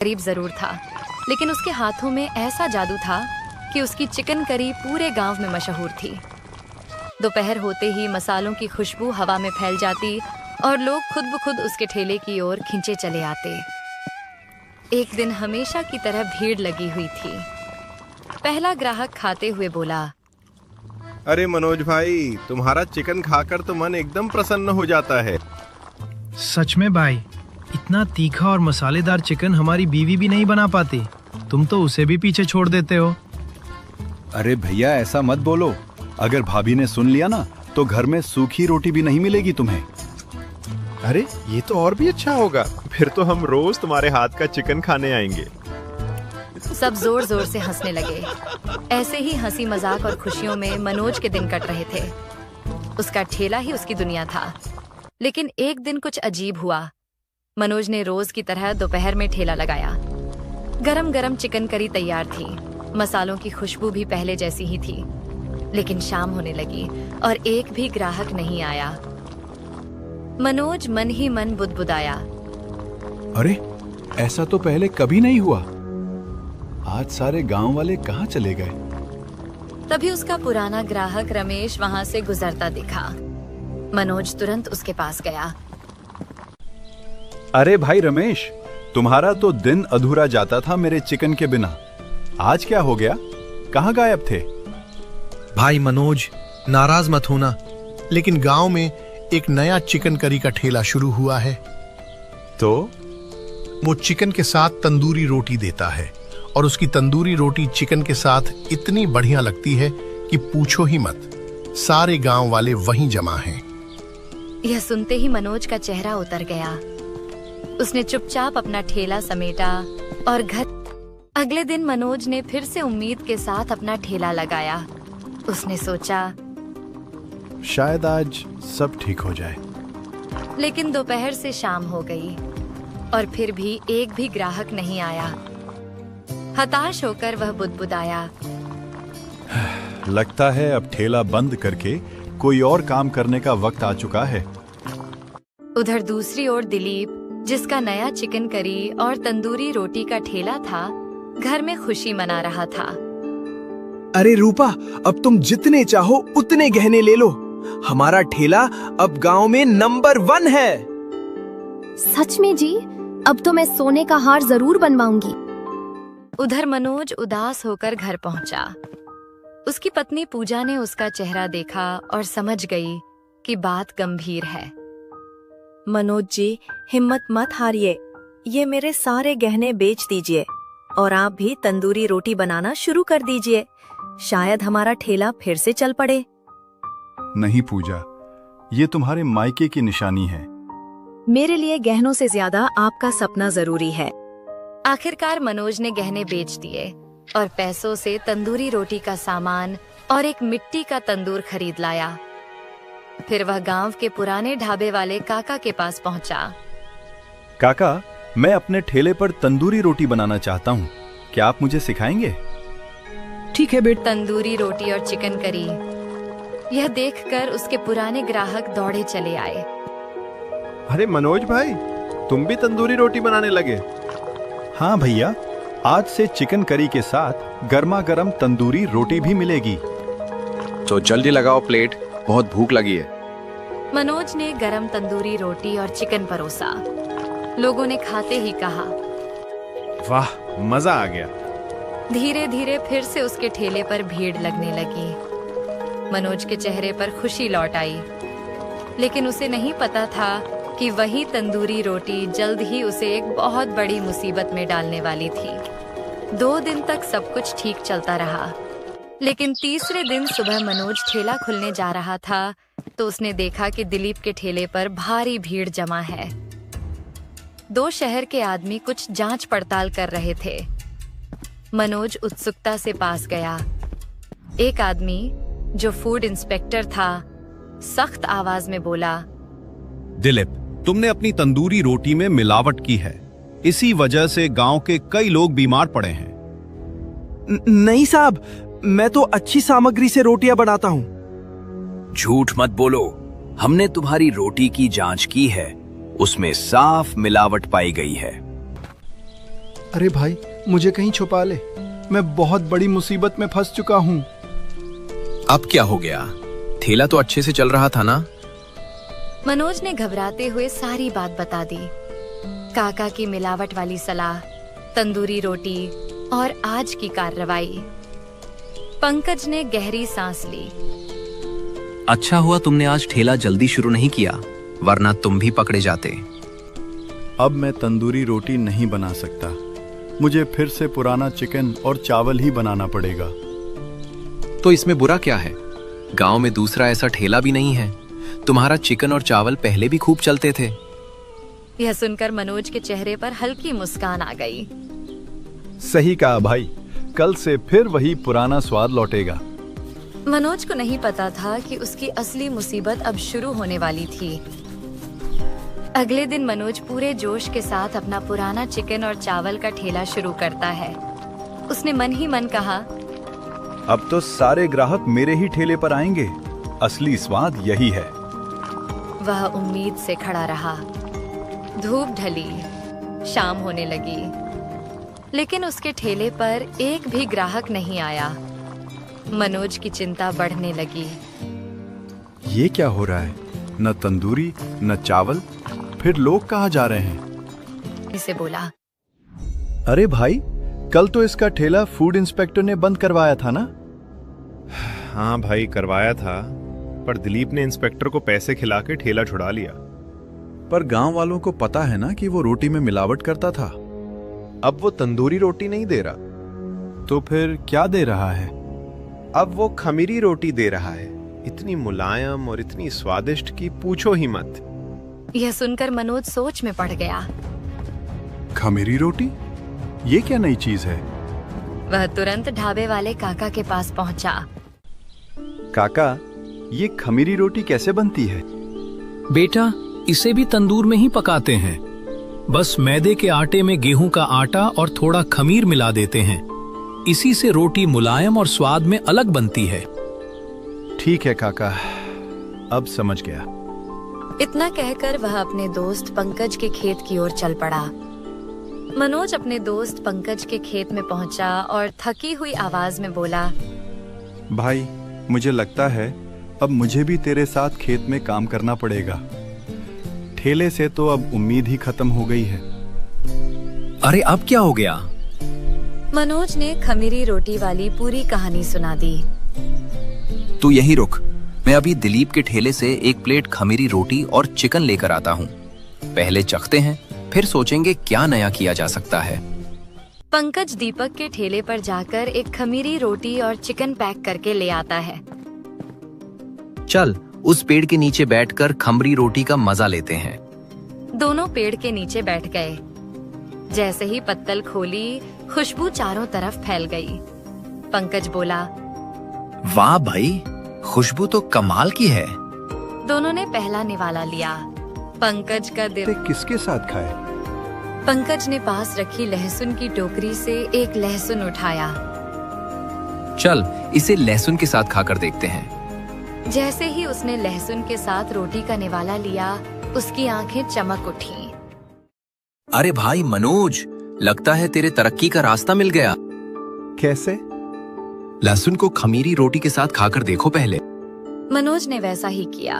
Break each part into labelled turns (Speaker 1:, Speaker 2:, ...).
Speaker 1: करीब जरूर था, लेकिन उसके हाथों में ऐसा जादू था कि उसकी चिकन करी पूरे गांव में मशहूर थी। दोपहर होते ही मसालों की खुशबू हवा में फैल जाती और लोग खुद ब खुद उसके ठेले की ओर खींचे चले आते। एक दिन हमेशा की तरह भीड़ लगी हुई थी। पहला ग्राहक खाते हुए बोला,
Speaker 2: अरे मनोज भाई, तुम्हारा चिकन खाकर तो मन एकदम प्रसन्न हो जाता है।
Speaker 3: सच में भाई, इतना तीखा और मसालेदार चिकन हमारी बीवी भी नहीं बना पाती। तुम तो उसे भी पीछे छोड़ देते हो।
Speaker 4: अरे भैया, ऐसा मत बोलो। अगर भाभी ने सुन लिया ना तो घर में सूखी रोटी भी नहीं मिलेगी तुम्हें।
Speaker 2: अरे ये तो और भी अच्छा होगा, फिर तो हम रोज तुम्हारे हाथ का चिकन खाने आएंगे।
Speaker 1: सब जोर जोर से हंसने लगे। ऐसे ही हंसी मजाक और खुशियों में मनोज के दिन कट रहे थे। उसका ठेला ही उसकी दुनिया था। लेकिन एक दिन कुछ अजीब हुआ। मनोज ने रोज की तरह दोपहर में ठेला लगाया। गरम गरम चिकन करी तैयार थी। मसालों की खुशबू भी पहले जैसी ही थी। लेकिन शाम होने लगी और एक भी ग्राहक नहीं आया। मनोज मन ही मन बुदबुदाया,
Speaker 4: अरे ऐसा तो पहले कभी नहीं हुआ। आज सारे गांव वाले कहाँ चले गए?
Speaker 1: तभी उसका पुराना ग्राहक रमेश वहां से गुजरता दिखा। मनोज तुरंत उसके पास गया।
Speaker 4: अरे भाई रमेश, तुम्हारा तो दिन अधूरा जाता था मेरे चिकन के बिना। आज क्या हो गया? कहाँ गायब थे?
Speaker 5: भाई मनोज, नाराज मत होना, लेकिन गांव में एक नया चिकन करी का ठेला शुरू हुआ है।
Speaker 4: तो
Speaker 5: वो चिकन के साथ तंदूरी रोटी देता है और उसकी तंदूरी रोटी चिकन के साथ इतनी बढ़िया लगती है कि पूछो ही मत। सारे गांव वाले वहीं जमा हैं।
Speaker 1: यह सुनते ही मनोज का चेहरा उतर गया। उसने चुपचाप अपना ठेला समेटा और घर। अगले दिन मनोज ने फिर से उम्मीद के साथ अपना ठेला लगाया। उसने सोचा,
Speaker 4: शायद आज सब ठीक हो जाए।
Speaker 1: लेकिन दोपहर से शाम हो गई और फिर भी एक भी ग्राहक नहीं आया। हताश होकर वह बुदबुदाया,
Speaker 4: लगता है अब ठेला बंद करके कोई और काम करने का वक्त आ चुका है।
Speaker 1: उधर दूसरी ओर दिलीप, जिसका नया चिकन करी और तंदूरी रोटी का ठेला था, घर में खुशी मना रहा था।
Speaker 6: अरे रूपा, अब तुम जितने चाहो उतने गहने ले लो। हमारा ठेला अब गांव में नंबर 1 है।
Speaker 7: सच में जी? अब तो मैं सोने का हार जरूर बनवाऊंगी।
Speaker 1: उधर मनोज उदास होकर घर पहुंचा। उसकी पत्नी पूजा ने उसका चेहरा देखा और समझ गई कि बात गंभीर है।
Speaker 8: मनोज जी, हिम्मत मत हारिए। ये मेरे सारे गहने बेच दीजिए और आप भी तंदूरी रोटी बनाना शुरू कर दीजिए। शायद हमारा ठेला फिर से चल पड़े।
Speaker 4: नहीं पूजा, ये तुम्हारे मायके की निशानी है।
Speaker 8: मेरे लिए गहनों से ज्यादा आपका सपना जरूरी है।
Speaker 1: आखिरकार मनोज ने गहने बेच दिए और पैसों से तंदूरी रोटी का सामान और एक मिट्टी का तंदूर खरीद लाया। फिर वह गांव के पुराने ढाबे वाले काका के पास पहुंचा।
Speaker 4: काका, मैं अपने ठेले पर तंदूरी रोटी बनाना चाहता हूँ। क्या आप मुझे सिखाएंगे?
Speaker 6: ठीक है बेटा।
Speaker 1: तंदूरी रोटी और चिकन करी, यह देखकर उसके पुराने ग्राहक दौड़े चले आए।
Speaker 2: अरे मनोज भाई, तुम भी तंदूरी रोटी बनाने लगे?
Speaker 4: हाँ भैया, आज से चिकन करी के साथ गर्मा गर्म तंदूरी रोटी भी मिलेगी।
Speaker 9: तो जल्दी लगाओ प्लेट, बहुत भूख लगी है।
Speaker 1: मनोज ने गरम तंदूरी रोटी और चिकन परोसा। लोगों ने खाते ही कहा,
Speaker 2: वाह, मजा आ गया।
Speaker 1: धीरे धीरे फिर से उसके ठेले पर भीड़ लगने लगी। मनोज के चेहरे पर खुशी लौट आई, लेकिन उसे नहीं पता था कि वही तंदूरी रोटी जल्द ही उसे एक बहुत बड़ी मुसीबत में डालने वाली थी। 2 दिन तक सब कुछ ठीक चलता रहा, लेकिन तीसरे दिन सुबह मनोज ठेला खुलने जा रहा था तो उसने देखा कि दिलीप के ठेले पर भारी भीड़ जमा है। 2 शहर के आदमी कुछ जांच पड़ताल कर रहे थे। मनोज उत्सुकता से पास गया। एक आदमी, जो फूड इंस्पेक्टर था, सख्त आवाज में बोला,
Speaker 10: दिलीप, तुमने अपनी तंदूरी रोटी में मिलावट की है। इसी वजह से गांव के कई लोग बीमार पड़े हैं।
Speaker 6: नहीं साहब, मैं तो अच्छी सामग्री से रोटियां बनाता हूँ।
Speaker 11: झूठ मत बोलो, हमने तुम्हारी रोटी की जांच की है, उसमें साफ मिलावट पाई गई है।
Speaker 4: अरे भाई, मुझे कहीं छुपा ले, मैं बहुत बड़ी मुसीबत में फंस चुका हूँ।
Speaker 11: अब क्या हो गया? ठेला तो अच्छे से चल रहा था ना?
Speaker 1: मनोज ने घबराते हुए सारी बात बता दी। काका की मिलावट वाली सलाह, तंदूरी रोटी और आज की कार्रवाई। पंकज ने गहरी सांस ली।
Speaker 11: अच्छा हुआ तुमने आज ठेला जल्दी शुरू नहीं किया, वरना तुम भी पकड़े जाते।
Speaker 4: अब मैं तंदूरी रोटी नहीं बना सकता, मुझे फिर से पुराना चिकन और चावल ही बनाना पड़ेगा।
Speaker 11: तो इसमें बुरा क्या है? गांव में दूसरा ऐसा ठेला भी नहीं है। तुम्हारा चिकन और चावल पहले भी खूब चलते थे।
Speaker 1: यह सुनकर मनोज के चेहरे पर हल्की मुस्कान आ गई।
Speaker 4: सही कहा भाई, कल से फिर वही पुराना स्वाद लौटेगा।
Speaker 1: मनोज को नहीं पता था कि उसकी असली मुसीबत अब शुरू होने वाली थी। अगले दिन मनोज पूरे जोश के साथ अपना पुराना चिकन और चावल का ठेला शुरू करता है। उसने मन ही मन कहा,
Speaker 4: अब तो सारे ग्राहक मेरे ही ठेले पर आएंगे, असली स्वाद यही है।
Speaker 1: वह उम्मीद से खड़ा रहा। धूप ढली, शाम होने लगी, लेकिन उसके ठेले पर एक भी ग्राहक नहीं आया। मनोज की चिंता बढ़ने लगी।
Speaker 4: ये क्या हो रहा है? न तंदूरी न चावल, फिर लोग कहाँ जा रहे हैं?
Speaker 1: इसे बोला,
Speaker 4: अरे भाई, कल तो इसका ठेला फूड इंस्पेक्टर ने बंद करवाया था ना?
Speaker 2: हाँ भाई, करवाया था, पर दिलीप ने इंस्पेक्टर को पैसे खिला के ठेला छुड़ा लिया।
Speaker 4: पर गांव वालों को पता है ना कि वो रोटी में मिलावट करता था।
Speaker 2: अब वो तंदूरी रोटी नहीं दे रहा।
Speaker 4: तो फिर क्या दे रहा है?
Speaker 2: अब वो खमीरी रोटी दे रहा है, इतनी मुलायम और इतनी स्वादिष्ट कि पूछो ही मत।
Speaker 1: यह सुनकर मनोज सोच में पड़ गया।
Speaker 4: खमीरी रोटी? ये क्या नई चीज है?
Speaker 1: वह तुरंत ढाबे वाले काका के पास पहुंचा।
Speaker 4: काका, ये खमीरी रोटी कैसे बनती है?
Speaker 12: बेटा, इसे भी तंदूर में ही पकाते हैं। बस मैदे के आटे में गेहूं का आटा और थोड़ा खमीर मिला देते हैं। इसी से रोटी मुलायम और स्वाद में अलग बनती है।
Speaker 4: ठीक है काका, अब समझ गया।
Speaker 1: इतना कहकर वह अपने दोस्त पंकज के खेत की ओर चल पड़ा। मनोज अपने दोस्त पंकज के खेत में पहुंचा और थकी हुई आवाज में बोला,
Speaker 4: भाई, मुझे लगता है अब मुझे भी तेरे साथ खेत में काम करना पड़ेगा। ठेले से तो अब उम्मीद ही खत्म हो गई है।
Speaker 11: अरे अब क्या हो गया?
Speaker 1: मनोज ने खमीरी रोटी वाली पूरी कहानी सुना दी।
Speaker 11: तू यहीं रुक, मैं अभी दिलीप के ठेले से एक प्लेट खमीरी रोटी और चिकन लेकर आता हूँ। पहले चखते हैं, फिर सोचेंगे क्या नया किया जा सकता है।
Speaker 1: पंकज दीपक के ठेले पर जाकर एक खमीरी रोटी और चिकन पैक करके ले आता है।
Speaker 11: चल, उस पेड़ के नीचे बैठकर खमरी रोटी का मजा लेते हैं।
Speaker 1: दोनों पेड़ के नीचे बैठ गए। जैसे ही पत्तल खोली, खुशबू चारों तरफ फैल गई। पंकज बोला,
Speaker 11: वाह भाई, खुशबू तो कमाल की है।
Speaker 1: दोनों ने पहला निवाला लिया। पंकज का दिल
Speaker 4: किसके साथ खाए?
Speaker 1: पंकज ने पास रखी लहसुन की टोकरी से एक लहसुन उठाया।
Speaker 11: चल, इसे लहसुन के साथ खाकर देखते हैं।
Speaker 1: जैसे ही उसने लहसुन के साथ रोटी का निवाला लिया, उसकी आंखें चमक उठी।
Speaker 11: अरे भाई मनोज, लगता है तेरे तरक्की का रास्ता मिल गया।
Speaker 4: कैसे?
Speaker 11: लहसुन को खमीरी रोटी के साथ खाकर देखो पहले।
Speaker 1: मनोज ने वैसा ही किया।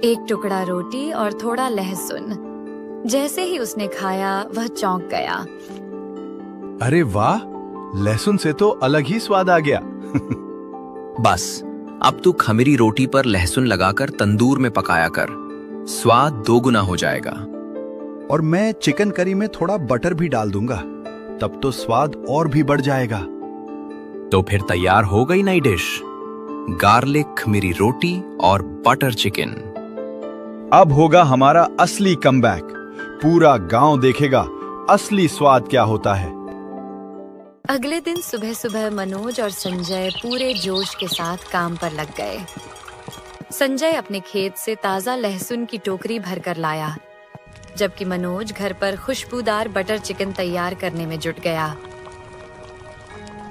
Speaker 1: एक टुकड़ा रोटी और थोड़ा लहसुन। जैसे ही उसने खाया, वह चौंक गया।
Speaker 4: अरे वाह, लहसुन से तो अलग ही स्वाद आ गया।
Speaker 11: बस, अब तू खमीरी रोटी पर लहसुन लगाकर तंदूर में पकाया कर, स्वाद दोगुना हो जाएगा।
Speaker 4: और मैं चिकन करी में थोड़ा बटर भी डाल दूंगा, तब तो स्वाद और भी बढ़ जाएगा।
Speaker 11: तो फिर तैयार हो गई नई डिश, गार्लिक खमीरी रोटी और बटर चिकन।
Speaker 4: अब होगा हमारा असली कमबैक। पूरा गांव देखेगा असली स्वाद क्या होता है।
Speaker 1: अगले दिन सुबह सुबह मनोज और संजय पूरे जोश के साथ काम पर लग गए। संजय अपने खेत से ताजा लहसुन की टोकरी भरकर लाया, जबकि मनोज घर पर खुशबूदार बटर चिकन तैयार करने में जुट गया।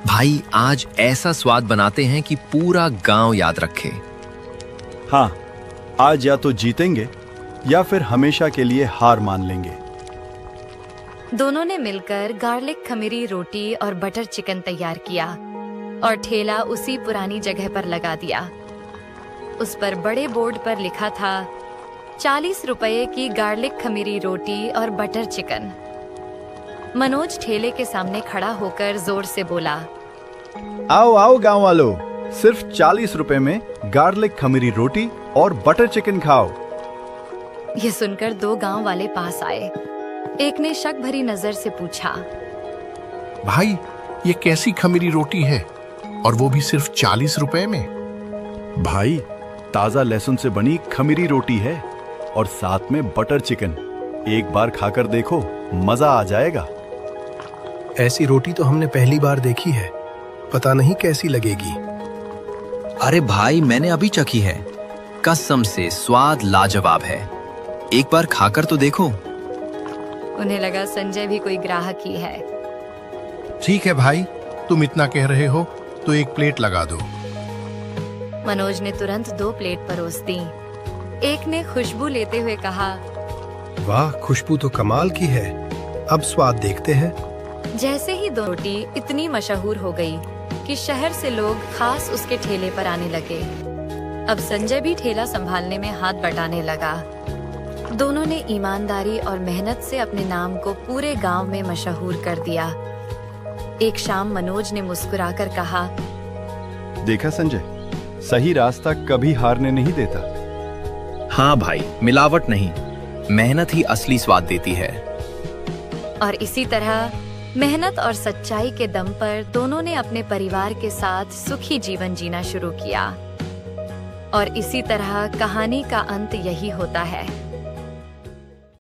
Speaker 11: भाई, आज ऐसा स्वाद बनाते हैं कि पूरा गांव याद रखे।
Speaker 4: हाँ, आज या तो जीतेंगे या फिर हमेशा के लिए हार मान लेंगे।
Speaker 1: दोनों ने मिलकर गार्लिक खमीरी रोटी और बटर चिकन तैयार किया और ठेला उसी पुरानी जगह पर लगा दिया। उस पर बड़े बोर्ड पर लिखा था 40 रुपए की गार्लिक खमीरी रोटी और बटर चिकन। मनोज ठेले के सामने खड़ा होकर जोर से बोला,
Speaker 4: आओ आओ गांव वालों, सिर्फ 40 रुपए में गार्लिक खमीरी रोटी और बटर चिकन खाओ।
Speaker 1: ये सुनकर 2 गांव वाले पास आए। एक ने शक भरी नजर से पूछा,
Speaker 5: भाई ये कैसी खमीरी रोटी है और वो भी सिर्फ 40 रुपए में?
Speaker 4: भाई ताजा लहसुन से बनी खमीरी रोटी है और साथ में बटर चिकन। एक बार खाकर देखो, मजा आ जाएगा।
Speaker 3: ऐसी रोटी तो हमने पहली बार देखी है, पता नहीं कैसी लगेगी।
Speaker 11: अरे भाई मैंने अभी चखी है, कसम से स्वाद लाजवाब है। एक बार खाकर तो देखो।
Speaker 1: उन्हें लगा संजय भी कोई ग्राहक ही है।
Speaker 5: ठीक है भाई, तुम इतना कह रहे हो तो एक प्लेट लगा दो।
Speaker 1: मनोज ने तुरंत 2 प्लेट परोस दी। एक ने खुशबू लेते हुए कहा,
Speaker 3: वाह, खुशबू तो कमाल की है। अब स्वाद देखते हैं।
Speaker 1: जैसे ही 2 रोटी इतनी मशहूर हो गई कि शहर से लोग खास उसके ठेले पर आने लगे। अब संजय भी ठेला संभालने में हाथ बटाने लगा। दोनों ने ईमानदारी और मेहनत से अपने नाम को पूरे गांव में मशहूर कर दिया। एक शाम मनोज ने मुस्कुराकर कहा,
Speaker 4: देखा संजय, सही रास्ता कभी हारने नहीं देता।
Speaker 11: हाँ भाई, मिलावट नहीं, मेहनत ही असली स्वाद देती है।
Speaker 1: और इसी तरह मेहनत और सच्चाई के दम पर दोनों ने अपने परिवार के साथ सुखी जीवन जीना शुरू किया। और इसी तरह कहानी का अंत यही होता है।